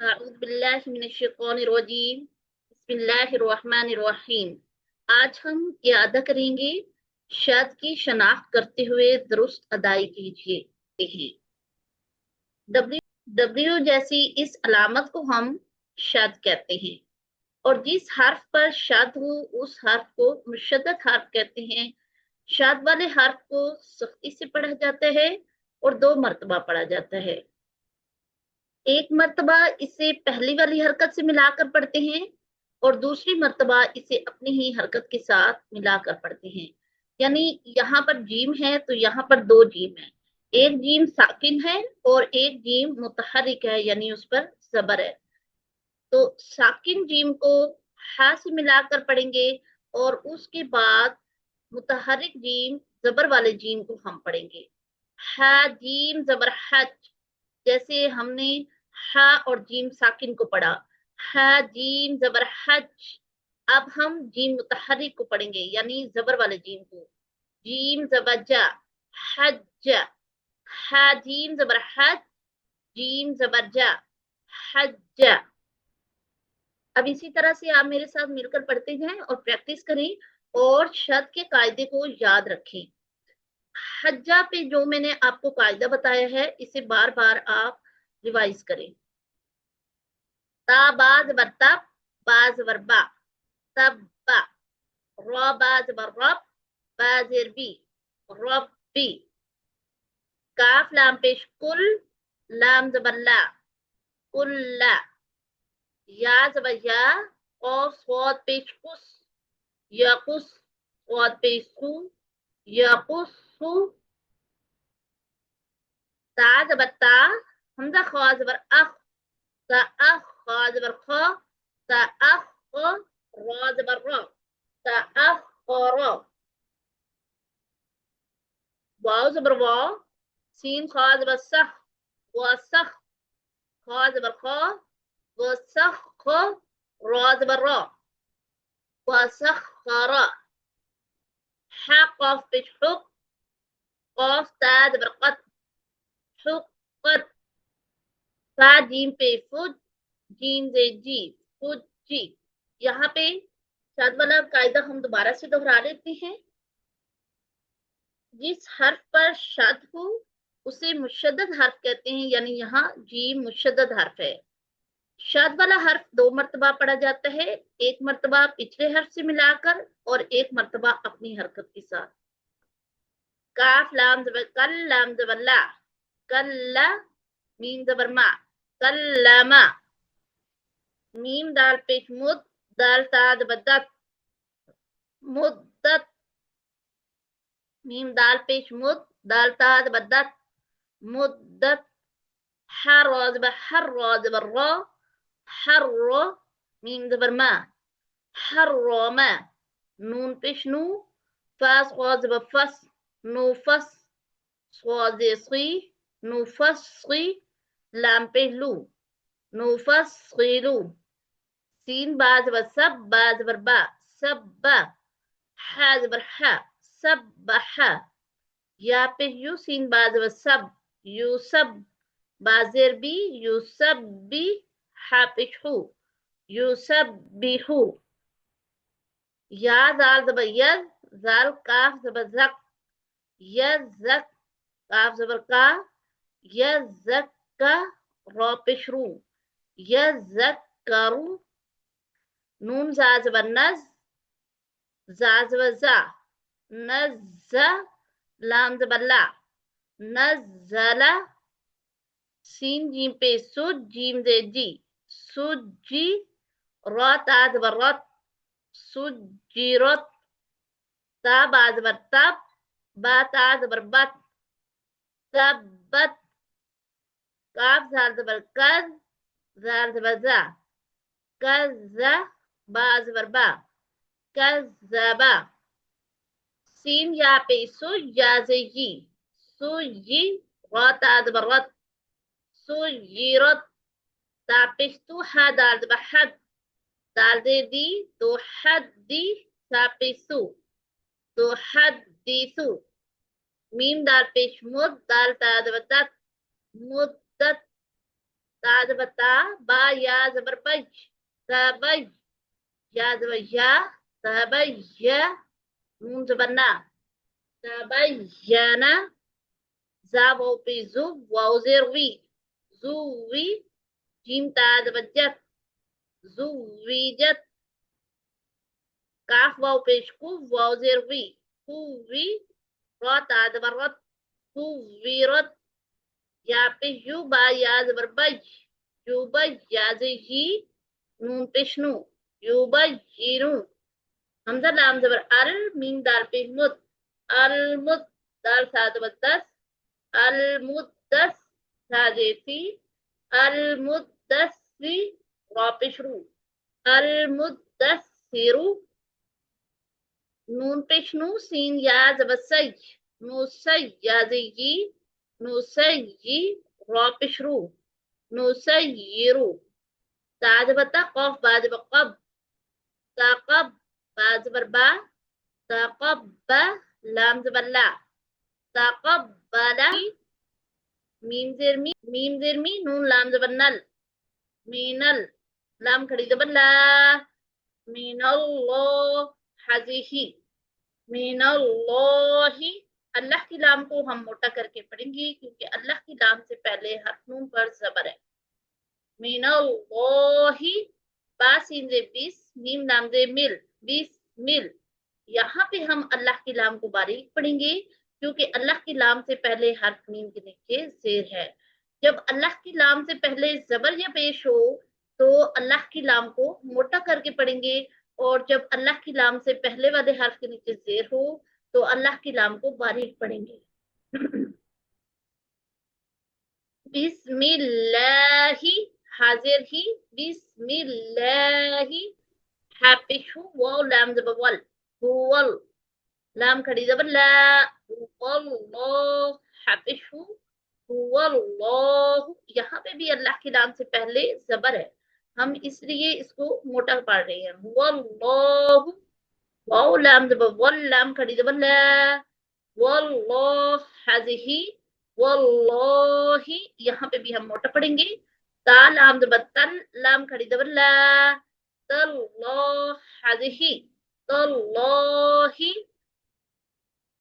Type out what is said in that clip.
अऊज़ु बिल्लाहि मिनश्शैतानिर्रजीम। बिस्मिल्लाहिर्रहमानिर्रहीम। आज हम ये अदा करेंगे, शद की शनाख्त करते हुए दुरुस्त अदाई कीजिए हैं। डब्ल्यू डब्ल्यू जैसी इस अलामत को हम शद कहते हैं, और जिस हर्फ पर शद हो उस हर्फ को मुशद्दद हर्फ कहते हैं। शद वाले हर्फ को सख्ती से पढ़ा जाता है और 2 मरतबा पढ़ा जाता है। एक मर्तबा इसे पहली वाली हरकत से मिलाकर पढ़ते हैं और दूसरी मर्तबा इसे अपनी ही हरकत के साथ मिलाकर पढ़ते हैं। यानी यहाँ पर जीम है तो यहाँ पर 2 जीम है। एक जीम साकिन है और एक जीम मुतहरिक है, यानी उस पर जबर है। तो साकिन जीम को हा से मिलाकर पढ़ेंगे और उसके बाद मुतहरिक जीम जबर वाले जीम को हम पढ़ेंगे। हा जीम जबर हज, जैसे हमने हा और जीम साकिन को पढ़ा, हा जीम जबर हज। अब हम जीम मुतहरिक को पढ़ेंगे, यानी जबर वाले जीम को। जीम जबर जा, हज। हा जीम जबर हज, जीम जबर जा, हज। अब इसी तरह से आप मेरे साथ मिलकर पढ़ते जाएं और प्रैक्टिस करें और शद के कायदे को याद रखें। हज्जा पे जो मैंने आपको कायदा बताया है, इसे बार बार आप रिवाइज करें। ता बाज बर तब, बाज बर बा, तब बा। रॉ बाज बर रब, बाजिर बी, रब्बी। काफ लाम पेश कुल, लाम जबर ला, कुल्ला। या जबर या, और स्वाद पेश कुस, यकुस। स्वाद पेश सु, यकुसु। ता जबर ता, हमजा खा जबर अख, ता अख। खा जबर ख, ता अख ख। रॉ जबर र, ता अख र। वाव जबर वाव, सीन खा जबर सख, व सख। खा जबर ख, व सख ख। रॉ जबर र, व सख र। हा कफ पेश हुक, कफ ता जबर कत, हुक्कत। फा जीम पे फुज, जीम से जी, फुजी। यहाँ पे शाद वाला कायदा हम दोबारा से दोहरा लेते हैं। जिस हर्फ पर शाद हो उसे मुशद्दद हर्फ कहते हैं, यानी यहाँ जीम मुशद्दद हर्फ है। शाद वाला हर्फ 2 मर्तबा पढ़ा जाता है, एक मर्तबा पिछले हर्फ से मिलाकर और एक मर्तबा अपनी हरकत के साथ। काफ लाम जबर कल, लाम जबर ला, कल्ला। मीम जबर मा, कल्लमा। मीम दाल पेश मुद, दाल ता जबर दत, मुद्दत। मीम दाल पेश मुद, दाल ता जबर दत, मुद्दत। हा रॉ जबर हर, रॉ जबर रॉ, हर्र। मीम जबर मा, हर्रमा। नून पेश नू, फास खा जबर फस, नूफस। स्वाद सी, नूफस्सी। लाम पेश लू, नूफस्सिलू। सीन बाज बर सब, बाज बर बा, सब्बा। हा जबर हा, सब्बहा। या पे यू, सीन बाज बर सब, यूसब। बाजेर बी, यूसब बी। हा पेश हू, यूसब बिहू। या जाल जबर यज, जाल काफ जबर जक, यजक। काफ जबर का, यजक का। रॉ पेश रू, यजक्करू। नून जा जबर नज, जा जबर जा, नज़्ज़ा। लाम जबर ला, नज़्ज़ला। सीन जीम पे सुज, जीम जे जी, सुजी। रॉ ता जबर रत, सुजीरत। ता बा जबर तब, बा ता जबर बत, तब्बत। काफ जाल जबर कज, जाल जबर जा, कज़्ज़ा। बा जबर बा, कज़्ज़बा। सीन या पे सु, या से जी, सुजी। रॉ ता जबर रत, सुजीरत। ता पेश तू, हा दाल जबर हद, दाल दे दी, तो हद दी। सा पे सु, तो हद दी सु। मीम दाल पेश मुद, दाल ता जबर दत, मुद्दत। تا زبر تا با یا زبر بج تبج یا زبر یا تبج نون زبر نا تبجنا زا واو پہ زو واو زیر وی زو وی جیم تا زبر جت زو وی جت کاف واو پیش کو واو زیر وی کو وی را تا زبر رت کو وی رت یا پیش یو با یا زبر بج یو بج یا زی جی نون پیش نو یو بج جینو حمزہ لام زبر ال میم دال پیش مد المد دال سا زبر دس المدس سا زیتی المدثر را پیش رو المدثر نون پیش نو سین یا زبر سج نو سج یا زی نو سجی را پیش رو نو سجیرو تا زبر تا قاف با زبر قب تقب با زبر با تقب با لام زبر لا تقبل میم زیر می نون لام زبر نل مینل لام کھڑی زبر لا من اللہ حزیحی من اللہ اللہ کی لام کو ہم موٹا کر کے پڑھیں گے کیونکہ اللہ کی لام سے پہلے حرف نون پر زبر ہے من اللہ با سین زیر بیس میم لام زیر مل بیس مل یہاں پہ ہم اللہ کی لام کو باریک پڑھیں گے کیونکہ اللہ کی لام سے پہلے حرف میم کے نیچے زیر ہے جب اللہ کی لام سے پہلے زبر یا پیش ہو تو اللہ کی لام کو موٹا کر کے پڑھیں گے اور جب اللہ کی لام سے پہلے والے حرف کے نیچے زیر ہو تو اللہ کی لام کو باریک پڑھیں گے بسم اللہ حاضر ہی بسم اللہ حافظ واو لام زبر ول هو لام کھڑی زبر لا واللہ حافظ هو اللہ یہاں پہ بھی اللہ کی لام سے پہلے زبر ہے ہم اس لیے اس کو موٹا پڑھ رہے ہیں واللہ واو لام زبر ول لام کھڑی زبر لا واللہ حاضر واللہ یہاں پہ بھی ہم موٹا پڑھیں گے تا لام زبر تل لام کھڑی زبر لا تاللہ حاضر تاللہ